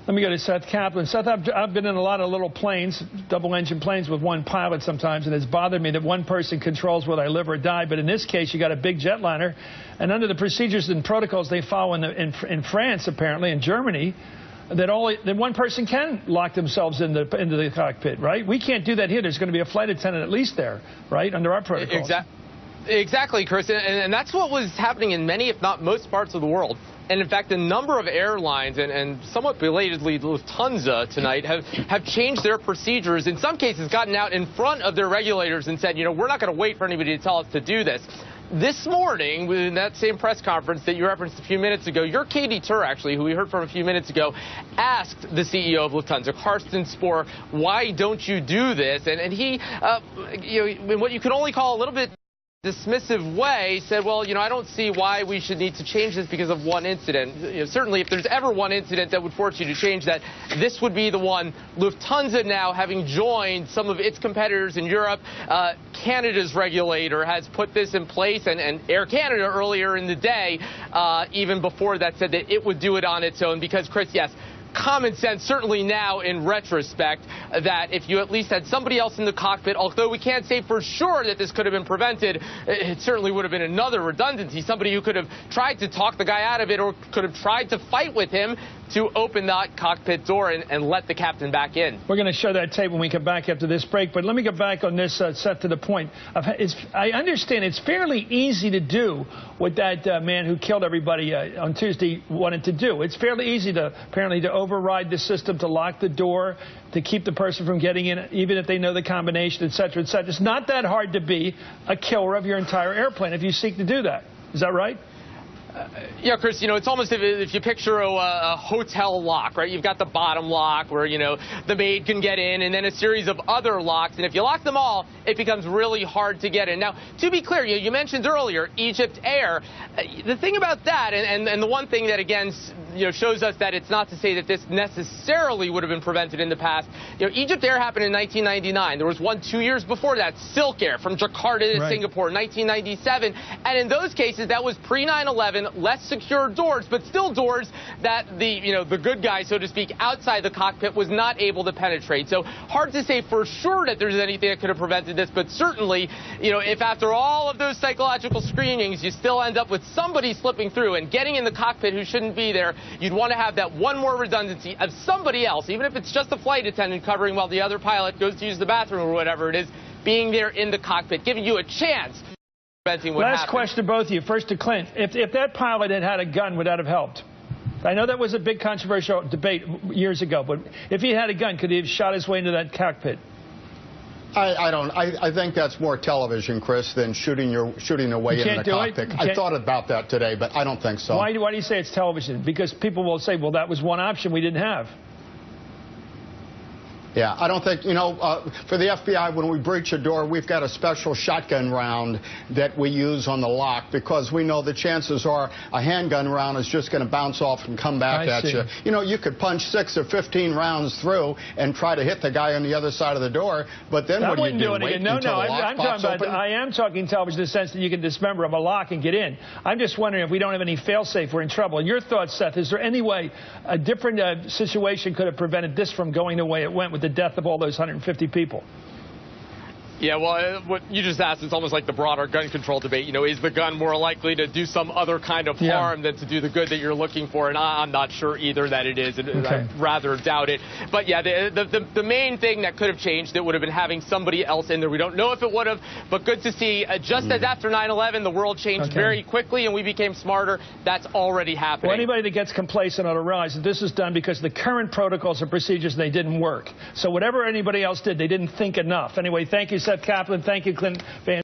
Let me go to Seth Kaplan. Seth, I've been in a lot of little planes, double-engine planes with one pilot sometimes, and it's bothered me that one person controls whether I live or die. But in this case, you got a big jetliner, and under the procedures and protocols they follow in France, apparently, in Germany, that one person can lock themselves into the cockpit, right? We can't do that here. There's going to be a flight attendant at least there, right, under our protocols. Exactly, Chris, and that's what was happening in many, if not most, parts of the world. And in fact, a number of airlines and somewhat belatedly Lufthansa tonight have changed their procedures, in some cases gotten out in front of their regulators and said, you know, we're not going to wait for anybody to tell us to do this. This morning, in that same press conference that you referenced a few minutes ago, your Katie Tur, actually, who we heard from a few minutes ago, asked the CEO of Lufthansa, Carsten Spohr, why don't you do this? And he, in what you could only call a little bit dismissive way, said, well, you know, I don't see why we should need to change this because of one incident. You know, certainly, if there's ever one incident that would force you to change that, this would be the one. Lufthansa now, having joined some of its competitors in Europe, Canada's regulator has put this in place, and Air Canada earlier in the day, even before that, said that it would do it on its own because, Chris, yes, common sense, certainly now in retrospect, that if you at least had somebody else in the cockpit, although we can't say for sure that this could have been prevented, it certainly would have been another redundancy. Somebody who could have tried to talk the guy out of it or could have tried to fight with him to open that cockpit door and let the captain back in. We're going to show that tape when we come back after this break, but let me get back on this, Seth, to the point. I understand it's fairly easy to do what that man who killed everybody on Tuesday wanted to do. It's fairly easy to, apparently, to override the system, to lock the door, to keep the person from getting in, even if they know the combination, et cetera, et cetera. It's not that hard to be a killer of your entire airplane if you seek to do that. Is that right? Yeah, Chris, you know, it's almost if you picture a hotel lock, right? You've got the bottom lock where, you know, the maid can get in, and then a series of other locks. And if you lock them all, it becomes really hard to get in. Now, to be clear, you mentioned earlier Egypt Air. The thing about that, and the one thing that, again, you know, shows us that it's not to say that this necessarily would have been prevented in the past. You know, Egypt Air happened in 1999. There was one 2 years before that, Silk Air, from Jakarta to Singapore in 1997. And in those cases, that was pre-9/11. Less secure doors, but still doors that the good guy, so to speak, outside the cockpit was not able to penetrate. So hard to say for sure that there's anything that could have prevented this, but certainly, you know, if after all of those psychological screenings you still end up with somebody slipping through and getting in the cockpit who shouldn't be there, you'd want to have that one more redundancy of somebody else, even if it's just a flight attendant covering while the other pilot goes to use the bathroom or whatever it is, being there in the cockpit, giving you a chance. Last question to both of you. First to Clint. If that pilot had a gun, would that have helped? I know that was a big controversial debate years ago, but if he had a gun, could he have shot his way into that cockpit? I think that's more television, Chris, than shooting a way in the cockpit. I thought about that today, but I don't think so. Why do you say it's television? Because people will say, well, that was one option we didn't have. Yeah, I don't think, you know, for the FBI, when we breach a door, we've got a special shotgun round that we use on the lock because we know the chances are a handgun round is just going to bounce off and come back at you. You know, you could punch 6 or 15 rounds through and try to hit the guy on the other side of the door, but then what do you do? Wait until the lockbox opens? I am talking television in the sense that you can dismember a lock and get in. I'm just wondering if we don't have any fail-safe, we're in trouble. Your thoughts, Seth, is there any way a different situation could have prevented this from going the way it went with the death of all those 150 people? Yeah, well, what you just asked is almost like the broader gun control debate. You know, is the gun more likely to do some other kind of harm than to do the good that you're looking for? And I'm not sure either that it is. I'd rather doubt it. But yeah, the main thing that could have changed, it would have been having somebody else in there. We don't know if it would have, but good to see. Just as after 9/11, the world changed very quickly and we became smarter. That's already happening. Well, anybody that gets complacent ought to realize that this is done because the current protocols and procedures, they didn't work. So whatever anybody else did, they didn't think enough. Anyway, thank you, Seth Kaplan. Thank you, Clint Van.